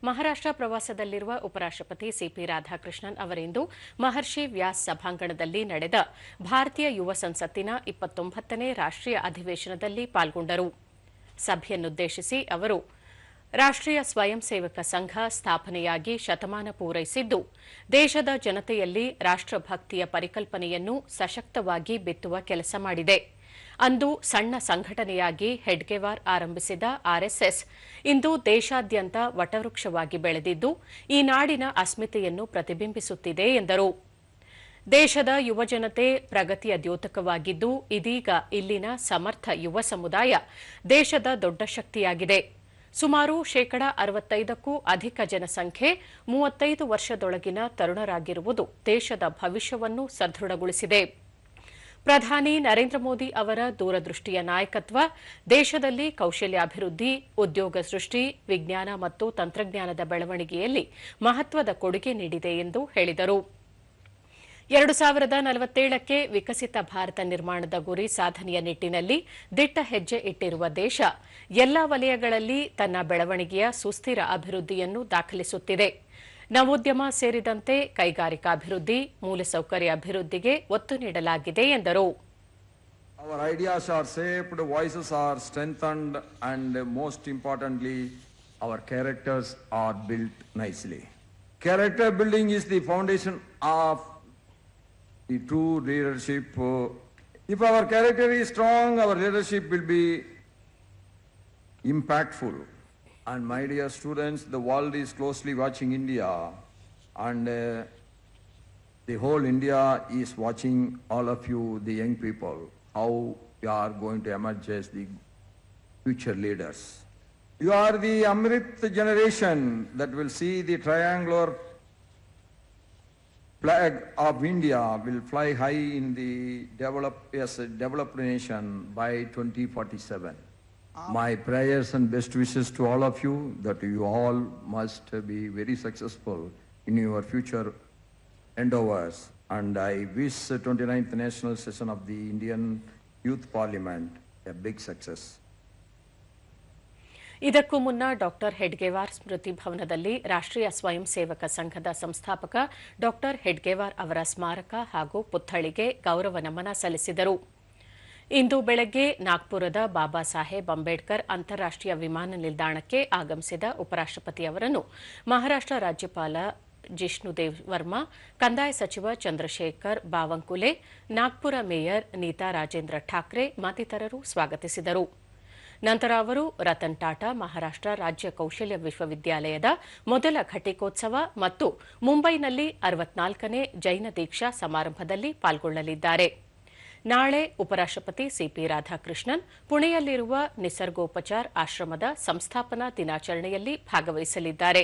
ಮಹಾರಾಷ್ಟ್ರ ಪ್ರವಾಸದಲ್ಲಿರುವ ಉಪರಾಷ್ಟ್ರಪತಿ ಸಿಪಿ ರಾಧಾಕೃಷ್ಣನ್ ಅವರಿಂದು ಮಹರ್ಷಿ ವ್ಯಾಸ್ ಸಭಾಂಗಣದಲ್ಲಿ ನಡೆದ ಭಾರತೀಯ ಯುವ ಸಂಸತ್ತಿನ 29ನೇ ರಾಷ್ಟ್ರೀಯ ಅಧಿವೇಶನದಲ್ಲಿ ಪಾಲ್ಗೊಂಡರು. ಸಭೆಯನ್ನುದ್ದೇಶಿಸಿ ಅವರು, ರಾಷ್ಟ್ರೀಯ ಸ್ವಯಂ ಸೇವಕ ಸಂಘ ಸ್ಥಾಪನೆಯಾಗಿ ಶತಮಾನ ಪೂರೈಸಿದ್ದು, ದೇಶದ ಜನತೆಯಲ್ಲಿ ರಾಷ್ಟ್ರಭಕ್ತಿಯ ಪರಿಕಲ್ಪನೆಯನ್ನು ಸಶಕ್ತವಾಗಿ ಬಿತ್ತುವ ಕೆಲಸ ಮಾಡಿದೆ. ಅಂದು ಸಣ್ಣ ಸಂಘಟನೆಯಾಗಿ ಹೆಡ್ಗೆವಾರ್ ಆರಂಭಿಸಿದ ಆರ್ಎಸ್ಎಸ್ ಇಂದು ದೇಶಾದ್ಯಂತ ವಟವೃಕ್ಷವಾಗಿ ಬೆಳೆದಿದ್ದು, ಈ ನಾಡಿನ ಅಸ್ಮಿತೆಯನ್ನು ಪ್ರತಿಬಿಂಬಿಸುತ್ತಿದೆ ಎಂದರು. ದೇಶದ ಯುವಜನತೆ ಪ್ರಗತಿಯ ದ್ಯೋತಕವಾಗಿದ್ದು, ಇದೀಗ ಇಲ್ಲಿನ ಸಮರ್ಥ ಯುವ ಸಮುದಾಯ ದೇಶದ ದೊಡ್ಡ ಶಕ್ತಿಯಾಗಿದೆ. ಸುಮಾರು 65%ಕ್ಕೂ ಅಧಿಕ ಜನಸಂಖ್ಯೆ 35 ವರ್ಷದೊಳಗಿನ ತರುಣರಾಗಿರುವುದು ದೇಶದ ಭವಿಷ್ಯವನ್ನು ಸದೃಢಗೊಳಿಸಿದೆ. ಪ್ರಧಾನಿ ನರೇಂದ್ರ ಮೋದಿ ಅವರ ದೂರದೃಷ್ಟಿಯ ನಾಯಕತ್ವ ದೇಶದಲ್ಲಿ ಕೌಶಲ್ಯಾಭಿವೃದ್ಧಿ, ಉದ್ಯೋಗ ಸೃಷ್ಟಿ, ವಿಜ್ಞಾನ ಮತ್ತು ತಂತ್ರಜ್ಞಾನದ ಬೆಳವಣಿಗೆಯಲ್ಲಿ ಮಹತ್ವದ ಕೊಡುಗೆ ನೀಡಿದೆ ಎಂದು ಹೇಳಿದರು. 2047ಕ್ಕೆ ವಿಕಸಿತ ಭಾರತ ನಿರ್ಮಾಣದ ಗುರಿ ಸಾಧನೆಯ ನಿಟ್ಟಿನಲ್ಲಿ ದಿಟ್ಟ ಹೆಜ್ಜೆ ಇಟ್ಟಿರುವ ದೇಶ ಎಲ್ಲಾ ವಲಯಗಳಲ್ಲಿ ತನ್ನ ಬೆಳವಣಿಗೆಯ ಸುಸ್ಥಿರ ಅಭಿವೃದ್ಧಿಯನ್ನು ದಾಖಲಿಸುತ್ತಿದೆ. ನವೋದ್ಯಮ ಸೇರಿದಂತೆ ಕೈಗಾರಿಕಾಭಿವೃದ್ಧಿ, ಮೂಲಸೌಕರ್ಯ ಅಭಿವೃದ್ಧಿಗೆ ಒತ್ತು ನೀಡಲಾಗಿದೆ ಎಂದರು. Our ideas are shaped, voices are strengthened, and most importantly, our characters are built nicely. Character building is the foundation of the true leadership. If our character is strong, our leadership will be impactful. And my dear students, the world is closely watching India, and the whole India is watching all of you, the young people, how you are going to emerge as the future leaders. You are the Amrit generation that will see the triangular flag of India will fly high in the developed nation by 2047. My prayers and best wishes to all of you that you all must be very successful in your future endeavors, and I wish the 29th National Session of the Indian Youth Parliament a big success. ಇದಕ್ಕೂ ಮುನ್ನ doctor Hedgewar ಸ್ಮೃತಿ ಭವನದಲ್ಲಿ ರಾಷ್ಟ್ರೀಯ ಸ್ವಯಂ ಸೇವಕ ಸಂಘದ ಸಂಸ್ಥಾಪಕ doctor Hedgewar ಅವರ ಸ್ಮಾರಕ ಹಾಗೂ ಪುತ್ಥಳಿಗೆ ಗೌರವ ನಮನ ಸಲ್ಲಿಸಿದರು. ಇಂದು ಬೆಳಗ್ಗೆ ನಾಗ್ಪುರದ ಬಾಬಾ ಸಾಹೇಬ್ ಅಂಬೇಡ್ಕರ್ ಅಂತಾರಾಷ್ಟ್ರೀಯ ವಿಮಾನ ನಿಲ್ದಾಣಕ್ಕೆ ಆಗಮಿಸಿದ ಉಪರಾಷ್ಟ್ರಪತಿ ಅವರನ್ನು ಮಹಾರಾಷ್ಟ್ರ ರಾಜ್ಯಪಾಲ ಜಿಷ್ಣುದೇವ್ ವರ್ಮಾ, ಕಂದಾಯ ಸಚಿವ ಚಂದ್ರಶೇಖರ್ ಬಾವಂಕುಲೆ, ನಾಗ್ಪುರ ಮೇಯರ್ ನೀತಾ ರಾಜೇಂದ್ರ ಠಾಕ್ರೆ ಮತ್ತಿತರರು ಸ್ವಾಗತಿಸಿದರು. ನಂತರ ಅವರು ರತನ್ ಟಾಟಾ ಮಹಾರಾಷ್ಟ್ರ ರಾಜ್ಯ ಕೌಶಲ್ಯ ವಿಶ್ವವಿದ್ಯಾಲಯದ ಮೊದಲ ಘಟಿಕೋತ್ಸವ ಮತ್ತು ಮುಂಬೈನಲ್ಲಿ 64ನೇ ಜೈನ ದೀಕ್ಷಾ ಸಮಾರಂಭದಲ್ಲಿ ಪಾಲ್ಗೊಳ್ಳಲಿದ್ದಾರೆ. ನಾಳೆ ಉಪರಾಷ್ಟ್ರಪತಿ ಸಿಪಿ ರಾಧಾಕೃಷ್ಣನ್ ಪುಣೆಯಲ್ಲಿರುವ ನಿಸರ್ಗೋಪಚಾರ್ ಆಶ್ರಮದ ಸಂಸ್ಥಾಪನಾ ದಿನಾಚರಣೆಯಲ್ಲಿ ಭಾಗವಹಿಸಲಿದ್ದಾರೆ.